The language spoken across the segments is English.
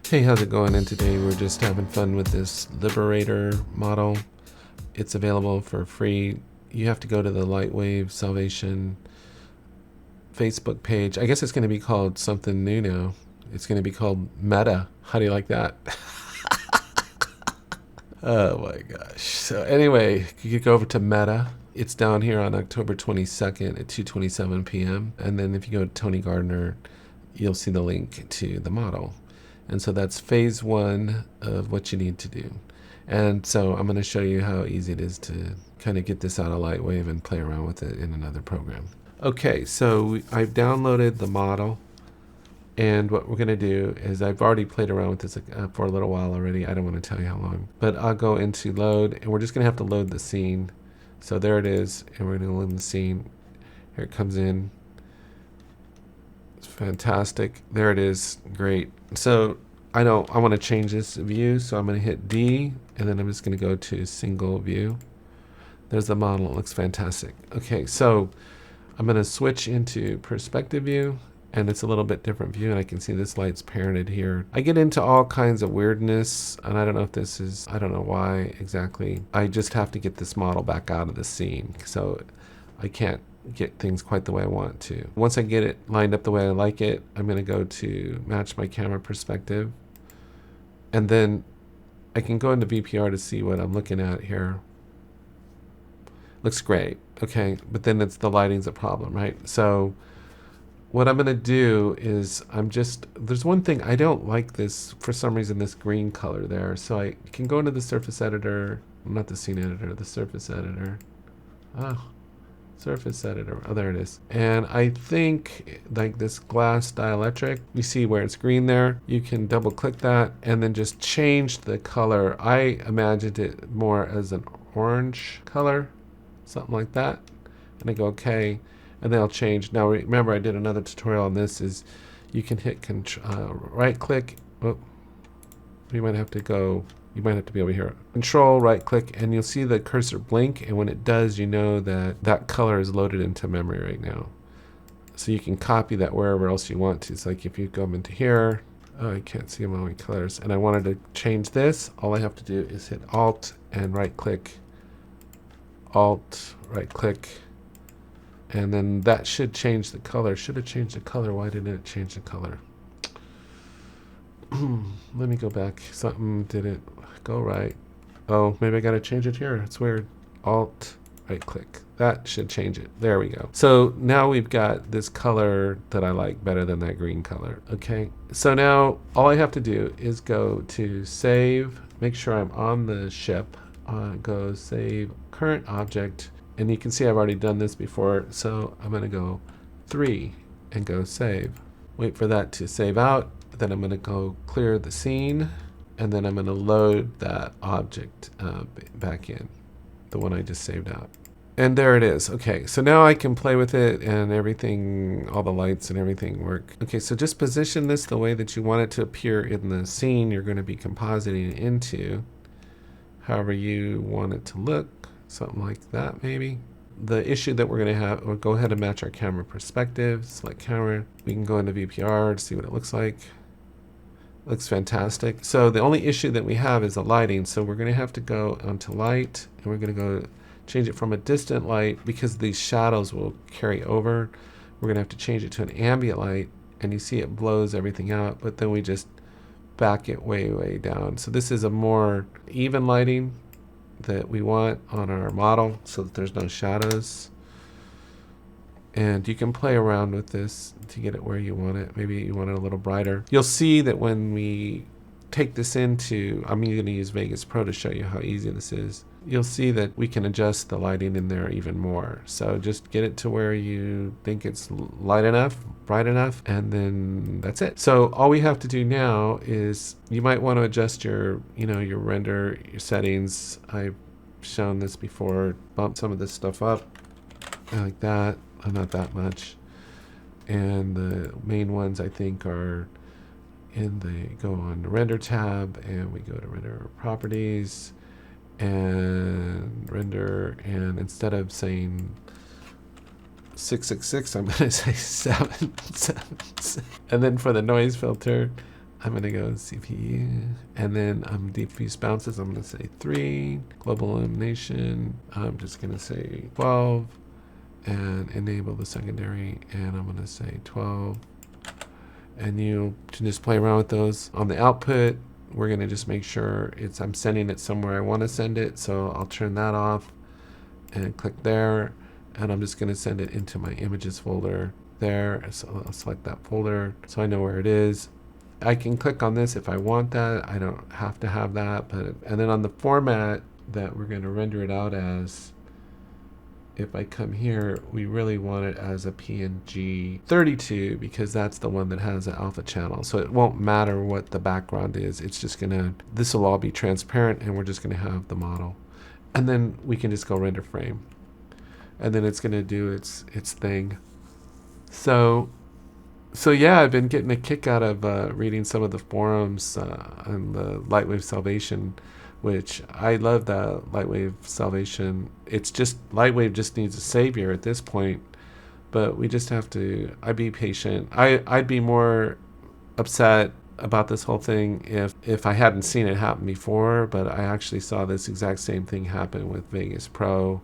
Hey, how's it going? And today we're just having fun with this Liberator model. It's available for free. You have to go to the Lightwave Salvation Facebook page. I guess it's going to be called something new now. It's going to be called Meta. How do you like that? Oh my gosh. So anyway, you could go over to Meta. It's down here on October 22nd at 2:27 p.m. And then if you go to Tony Gardner, you'll see the link to the model. And so that's phase one of what you need to do. And so I'm going to show you how easy it is to kind of get this out of Lightwave and play around with it in another program. Okay, so I've downloaded the model. And what we're going to do is I've already played around with this for a little while already. I don't want to tell you how long. But I'll go into load, and we're just going to have to load the scene. So there it is, and we're going to load the scene. Here it comes in. It's fantastic. There it is. Great. So I want to change this view, so I'm going to hit D, and then I'm just going to go to single view. There's the model. It looks fantastic. Okay, so I'm going to switch into perspective view, and it's a little bit different view, and I can see this light's parented here. I get into all kinds of weirdness, and I don't know if this is, I don't know why exactly. I just have to get this model back out of the scene, so I can't get things quite the way I want to. Once I get it lined up the way I like it, I'm going to go to match my camera perspective, and then I can go into VPR to see what I'm looking at here. Looks great. Okay, but then it's the lighting's a problem, right? So what I'm going to do is there's one thing I don't like, this for some reason, this green color there. So I can go into the surface editor, not the scene editor, the surface editor. Surface editor. Oh, there it is. And I think like this glass dielectric, you see where it's green there, you can double click that and then just change the color. I imagined it more as an orange color, something like that. And I go okay, and then I'll change. Now remember, I did another tutorial on this. Is you can hit right click. Oh, you might have to be over here. Control right click, and you'll see the cursor blink, and when it does, you know that that color is loaded into memory right now. So you can copy that wherever else you want to. It's like if you go into here, oh, I can't see all my colors, and I wanted to change this, all I have to do is hit Alt and right click, Alt, right click, and then that should change the color. Should have changed the color. Why didn't it change the color? Let me go back. Something didn't go right. Oh, maybe I got to change it here. It's weird. Alt, right click. That should change it. There we go. So now we've got this color that I like better than that green color. Okay. So now all I have to do is go to save, make sure I'm on the ship, go save current object. And you can see I've already done this before. So I'm going to go 3 and go save. Wait for that to save out. Then I'm going to go clear the scene, and then I'm going to load that object back in, the one I just saved out. And there it is. Okay, so now I can play with it, and everything, all the lights and everything work. Okay, so just position this the way that you want it to appear in the scene you're going to be compositing into, however you want it to look, something like that maybe. The issue that we're going to have, we'll go ahead and match our camera perspective, select camera. We can go into VPR to see what it looks like. Looks fantastic. So the only issue that we have is the lighting. So we're going to have to go onto light, and we're going to go change it from a distant light because these shadows will carry over. We're going to have to change it to an ambient light, and you see it blows everything out, but then we just back it way, way down. So this is a more even lighting that we want on our model so that there's no shadows. And you can play around with this to get it where you want it. Maybe you want it a little brighter. You'll see that when we take this into, I'm going to use Vegas Pro to show you how easy this is. You'll see that we can adjust the lighting in there even more. So just get it to where you think it's light enough, bright enough, and then that's it. So all we have to do now is, you might want to adjust your, your render, your settings. I've shown this before. Bump some of this stuff up like that. Not that much. And the main ones I think are go on the render tab, and we go to render properties and render, and instead of saying 666, I'm going to say 777. And then for the noise filter, I'm going to go CPU, and then diffuse bounces. I'm going to say 3. Global illumination, I'm just going to say 12, and enable the secondary, and I'm going to say 12. And you can just play around with those. On the output, we're going to just make sure I'm sending it somewhere I want to send it. So I'll turn that off and click there. And I'm just going to send it into my images folder there. So I'll select that folder so I know where it is. I can click on this if I want that. I don't have to have that. And then on the format that we're going to render it out as, if I come here, we really want it as a PNG 32 because that's the one that has the alpha channel. So it won't matter what the background is. It's just gonna, this will all be transparent, and we're just gonna have the model. And then we can just go render frame. And then it's gonna do its thing. So yeah, I've been getting a kick out of reading some of the forums on the Lightwave Salvation, which I love the Lightwave Salvation. It's just, Lightwave just needs a savior at this point, but we just have to, I'd be patient. I'd be more upset about this whole thing if I hadn't seen it happen before, but I actually saw this exact same thing happen with Vegas Pro.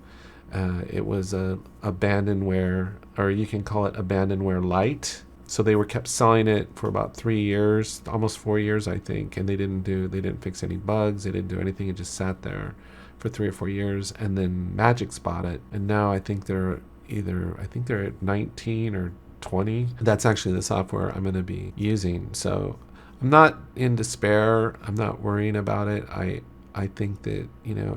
It was a abandonware, or you can call it abandonware light. So they kept selling it for about 3 years, almost 4 years, I think, and they didn't fix any bugs, they didn't do anything. It just sat there for 3 or 4 years, and then Magic's bought it, and now I think they're at 19 or 20. That's actually the software I'm going to be using. So I'm not in despair. I'm not worrying about it. I think that,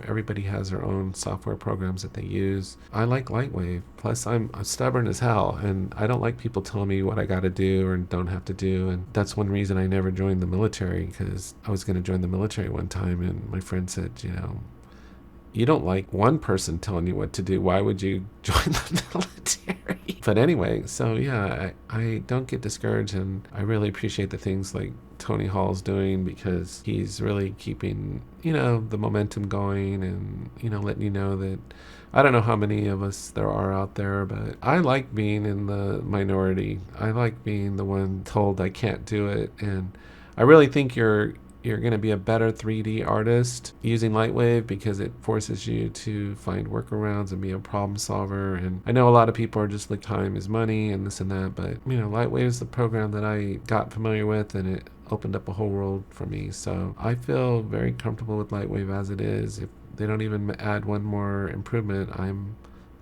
everybody has their own software programs that they use. I like Lightwave. Plus, I'm stubborn as hell, and I don't like people telling me what I got to do or don't have to do. And that's one reason I never joined the military, because I was going to join the military one time, and my friend said, you don't like one person telling you what to do. Why would you join the military? But anyway, so yeah, I don't get discouraged, and I really appreciate the things like Tony Hall's doing, because he's really keeping, the momentum going, and, letting you know that I don't know how many of us there are out there, but I like being in the minority. I like being the one told I can't do it. And I really think you're going to be a better 3D artist using Lightwave, because it forces you to find workarounds and be a problem solver. And I know a lot of people are just like, time is money and this and that, but Lightwave is the program that I got familiar with, and it opened up a whole world for me. So I feel very comfortable with Lightwave as it is. If they don't even add one more improvement, I'm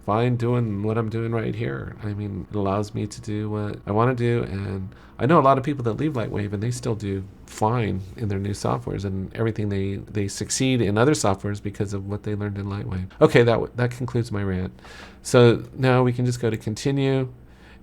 fine doing what I'm doing right here. I mean, it allows me to do what I want to do, and I know a lot of people that leave Lightwave and they still do fine in their new softwares, and everything they succeed in other softwares because of what they learned in Lightwave. Okay, that concludes my rant. So now we can just go to continue,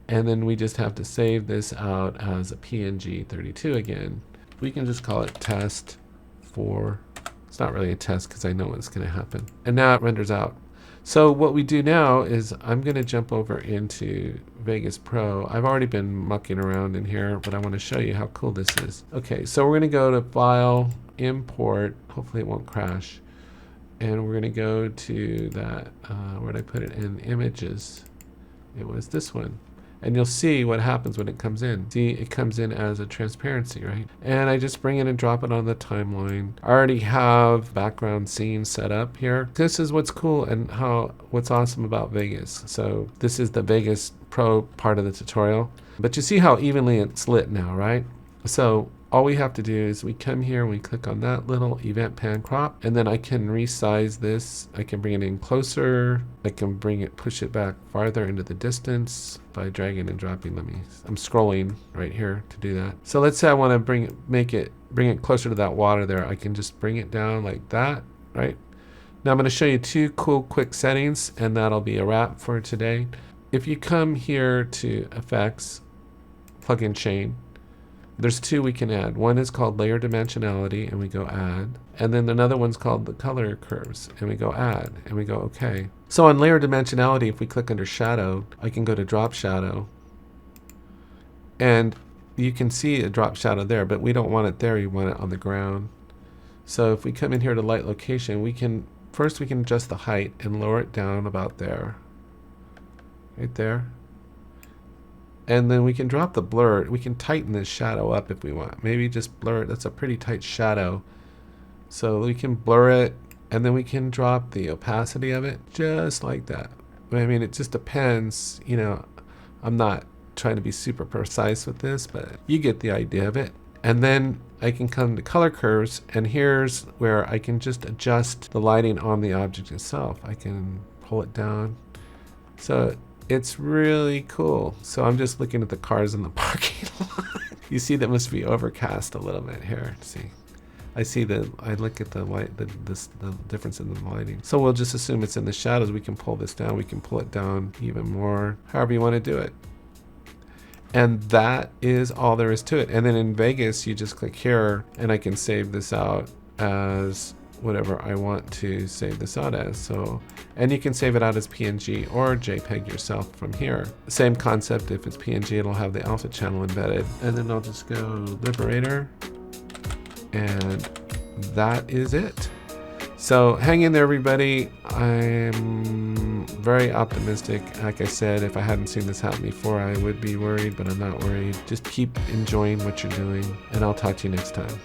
and then we just have to save this out as a PNG 32 again. We can just call it test 4. It's not really a test because I know what's going to happen. And now it renders out. So what we do now is I'm going to jump over into Vegas Pro. I've already been mucking around in here, but I want to show you how cool this is. Okay, so we're going to go to File, Import. Hopefully it won't crash. And we're going to go to that, where did I put it, in Images. It was this one. And you'll see what happens when it comes in. See, it comes in as a transparency, right? And I just bring it and drop it on the timeline. I already have background scene set up here. This is what's cool and what's awesome about Vegas. So this is the Vegas Pro part of the tutorial. But you see how evenly it's lit now, right? So all we have to do is we come here and we click on that little event pan crop, and then I can resize this. I can bring it in closer. I can push it back farther into the distance by dragging and dropping. I'm scrolling right here to do that. So let's say I want to bring it closer to that water there. I can just bring it down like that, right? Now I'm going to show you 2 cool quick settings, and that'll be a wrap for today. If you come here to Effects, Plug-in Chain, there's 2 we can add. One is called Layer Dimensionality, and we go Add. And then another one's called the Color Curves, and we go Add, and we go OK. So on Layer Dimensionality, if we click under Shadow, I can go to Drop Shadow. And you can see a drop shadow there, but we don't want it there. We want it on the ground. So if we come in here to Light Location, we can adjust the height and lower it down about there. Right there. And then we can drop the blur. We can tighten this shadow up if we want. Maybe just blur it. That's a pretty tight shadow. So we can blur it, and then we can drop the opacity of it just like that. I mean, it just depends. You know, I'm not trying to be super precise with this, but you get the idea of it. And then I can come to color curves, and here's where I can just adjust the lighting on the object itself. I can pull it down. So it's really cool. So I'm just looking at the cars in the parking lot. You see that must be overcast a little bit here. See, I see that. I look at the light, the difference in the lighting. So we'll just assume it's in the shadows. We can pull this down. We can pull it down even more, however you want to do it. And that is all there is to it. And then in Vegas, you just click here, and I can save this out as whatever I want to save this out as. So, and you can save it out as PNG or JPEG yourself from here. Same concept. If it's PNG, it'll have the alpha channel embedded. And then I'll just go Liberator, and that is it. So hang in there, everybody. I'm very optimistic. Like I said, if I hadn't seen this happen before, I would be worried, but I'm not worried. Just keep enjoying what you're doing, and I'll talk to you next time.